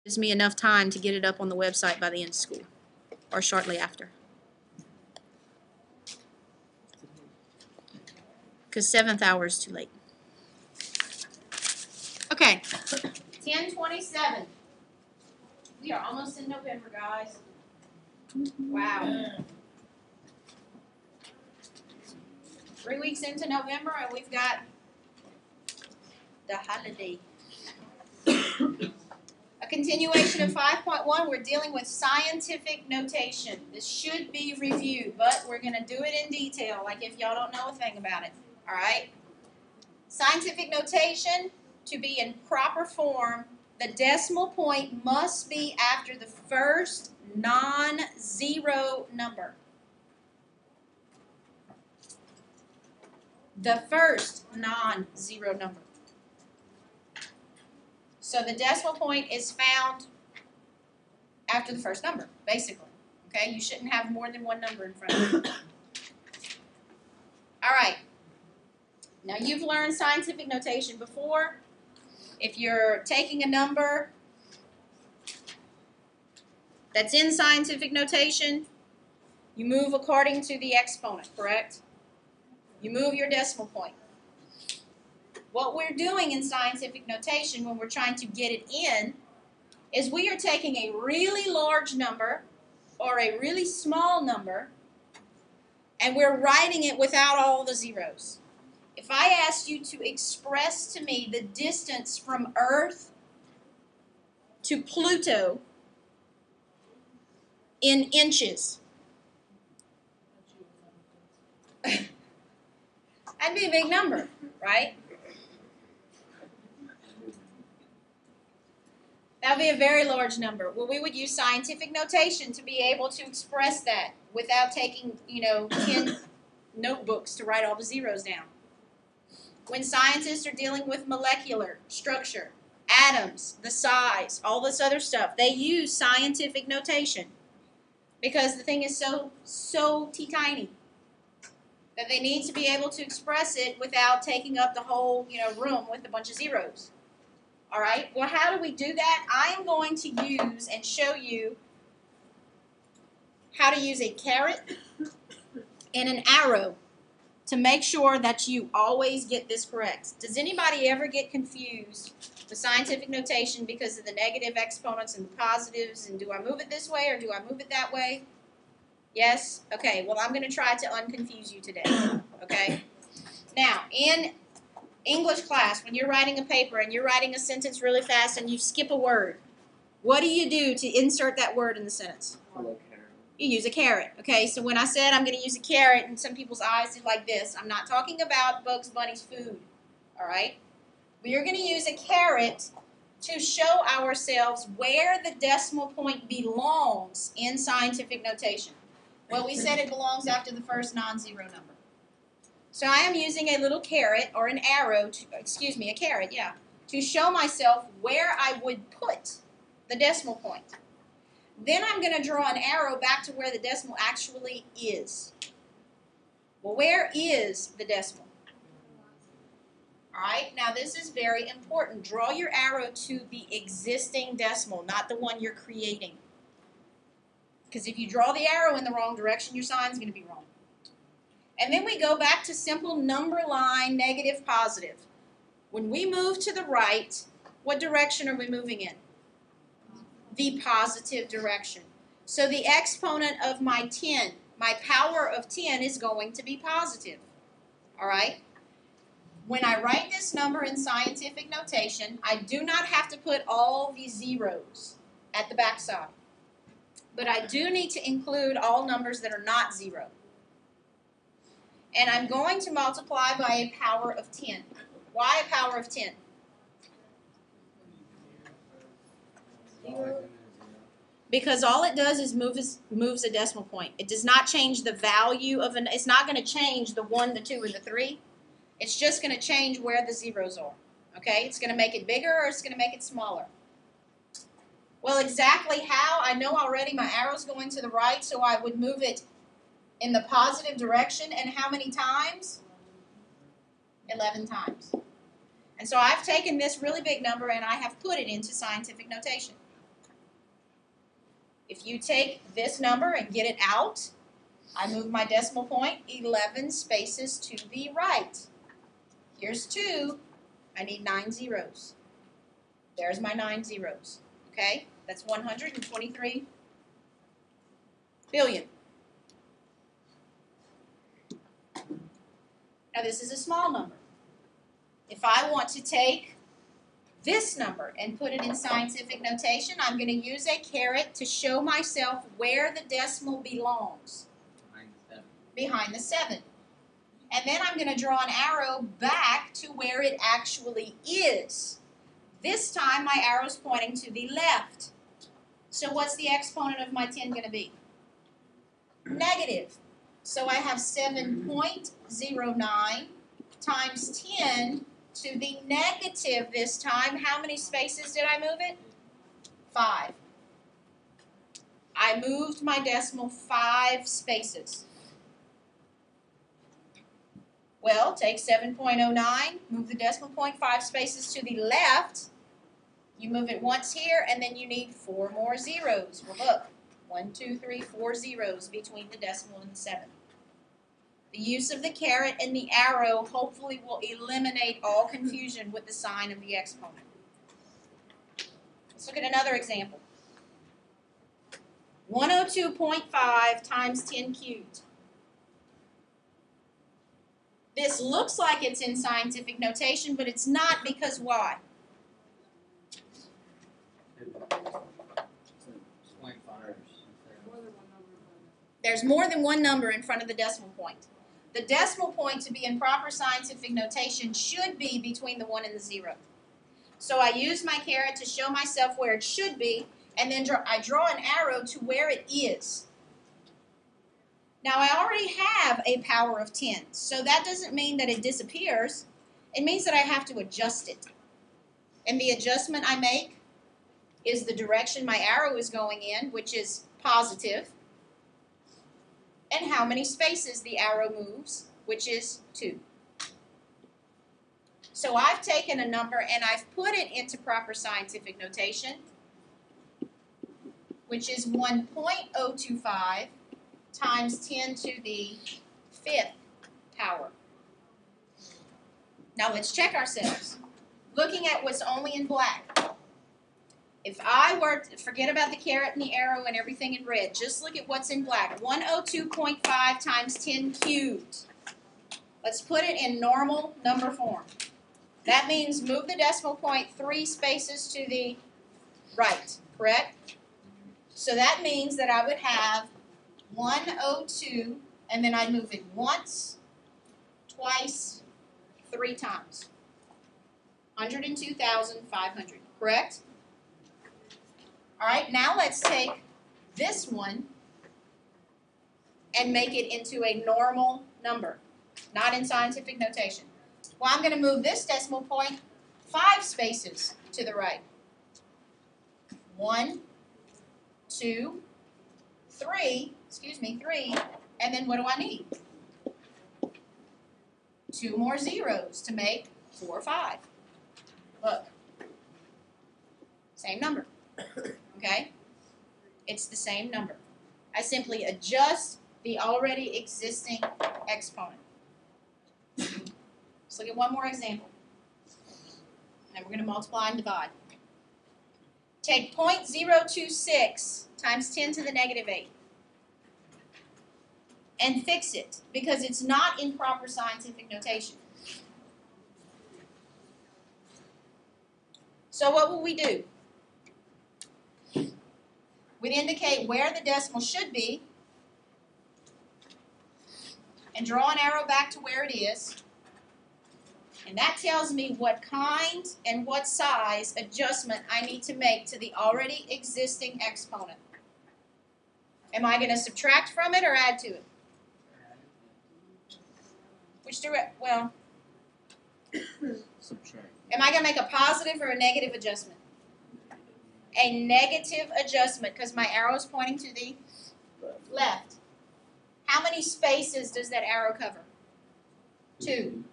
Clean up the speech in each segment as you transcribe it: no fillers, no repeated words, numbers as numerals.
Gives me enough time to get it up on the website by the end of school or shortly after. Because 7th hour is too late. Okay. 10:27. We are almost in November, guys. Wow. 3 weeks into November, and we've got the holiday. A continuation of 5.1, we're dealing with scientific notation. This should be reviewed, but we're going to do it in detail, like if y'all don't know a thing about it. All right? Scientific notation, to be in proper form, the decimal point must be after the first non-zero number. The first non-zero number. So the decimal point is found after the first number, basically. Okay, you shouldn't have more than one number in front of you. All right. Now you've learned scientific notation before. If you're taking a number that's in scientific notation, you move according to the exponent, correct? You move your decimal point. What we're doing in scientific notation when we're trying to get it in is we are taking a really large number or a really small number and we're writing it without all the zeros. If I asked you to express to me the distance from Earth to Pluto in inches, that'd be a big number, right? That would be a very large number. Well, we would use scientific notation to be able to express that without taking, 10 notebooks to write all the zeros down. When scientists are dealing with molecular structure, atoms, the size, all this other stuff, they use scientific notation because the thing is so teeny that they need to be able to express it without taking up the whole, room with a bunch of zeros. All right, well, how do we do that? I am going to use and show you how to use a caret and an arrow to make sure that you always get this correct. Does anybody ever get confused with scientific notation because of the negative exponents and the positives, and do I move it this way or do I move it that way? Yes? Okay, well, I'm going to try to unconfuse you today, okay? Now, in English class, when you're writing a paper and you're writing a sentence really fast and you skip a word, what do you do to insert that word in the sentence? You use a caret. Okay, so when I said I'm going to use a caret and some people's eyes did like this, I'm not talking about Bugs Bunny's food. All right? We are going to use a caret to show ourselves where the decimal point belongs in scientific notation. Well, we said it belongs after the first non-zero number. So I am using a little caret or an arrow, a caret, yeah, to show myself where I would put the decimal point. Then I'm going to draw an arrow back to where the decimal actually is. Well, where is the decimal? All right, now this is very important. Draw your arrow to the existing decimal, not the one you're creating. Because if you draw the arrow in the wrong direction, your sign's going to be wrong. And then we go back to simple number line, negative, positive. When we move to the right, what direction are we moving in? The positive direction. So the exponent of my 10, my power of 10 is going to be positive. All right? When I write this number in scientific notation, I do not have to put all the zeros at the back side. But I do need to include all numbers that are not zero. And I'm going to multiply by a power of 10. Why a power of 10? Because all it does is moves a decimal point. It does not change the value of it's not going to change the 1, the 2, and the 3. It's just going to change where the zeros are. Okay? It's going to make it bigger or it's going to make it smaller. Well, exactly how? I know already my arrow's going to the right, so I would move it in the positive direction. And how many times? 11 times. And so I've taken this really big number and I have put it into scientific notation. If you take this number and get it out, I move my decimal point 11 spaces to the right. Here's 2. I need 9 zeros. There's my 9 zeros. Okay? That's 123 billion. Now this is a small number. If I want to take this number and put it in scientific notation, I'm going to use a caret to show myself where the decimal belongs. Behind the 7. And then I'm going to draw an arrow back to where it actually is. This time my arrow's pointing to the left. So what's the exponent of my 10 going to be? Negative. So I have 7.09 times 10 to the negative this time. How many spaces did I move it? 5. I moved my decimal 5 spaces. Well, take 7.09, move the decimal point 5 spaces to the left. You move it once here, and then you need 4 more zeros. Well, look, 1, 2, 3, 4 zeros between the decimal and the 7. The use of the caret and the arrow hopefully will eliminate all confusion with the sign of the exponent. Let's look at another example. 102.5 times 10 cubed. This looks like it's in scientific notation, but it's not, because why? There's more than one number in front of the decimal point. The decimal point, to be in proper scientific notation, should be between the 1 and the 0. So I use my caret to show myself where it should be, and then I draw an arrow to where it is. Now, I already have a power of 10, so that doesn't mean that it disappears. It means that I have to adjust it. And the adjustment I make is the direction my arrow is going in, which is positive, and how many spaces the arrow moves, which is 2. So I've taken a number and I've put it into proper scientific notation, which is 1.025 times 10 to the 5th power. Now let's check ourselves. Looking at what's only in black. If I were to forget about the caret and the arrow and everything in red, just look at what's in black. 102.5 times 10 cubed. Let's put it in normal number form. That means move the decimal point 3 spaces to the right, correct? So that means that I would have 102, and then I'd move it once, twice, 3 times. 102,500, correct? All right, now let's take this one and make it into a normal number, not in scientific notation. Well, I'm going to move this decimal point 5 spaces to the right. 1, 2, 3, and then what do I need? 2 more zeros to make 4 or 5. Look, same number, okay? It's the same number. I simply adjust the already existing exponent. Let's look at one more example. And we're going to multiply and divide. Take 0.026 times 10 to the negative 8 and fix it, because it's not in proper scientific notation. So what will we do? We'd indicate where the decimal should be and draw an arrow back to where it is. And that tells me what kind and what size adjustment I need to make to the already existing exponent. Am I going to subtract from it or add to it? Which direct? Well, subtract. Am I going to make a positive or a negative adjustment? A negative adjustment, because my arrow is pointing to the left. How many spaces does that arrow cover? 2.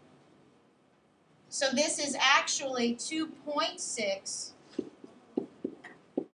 So this is actually 2.6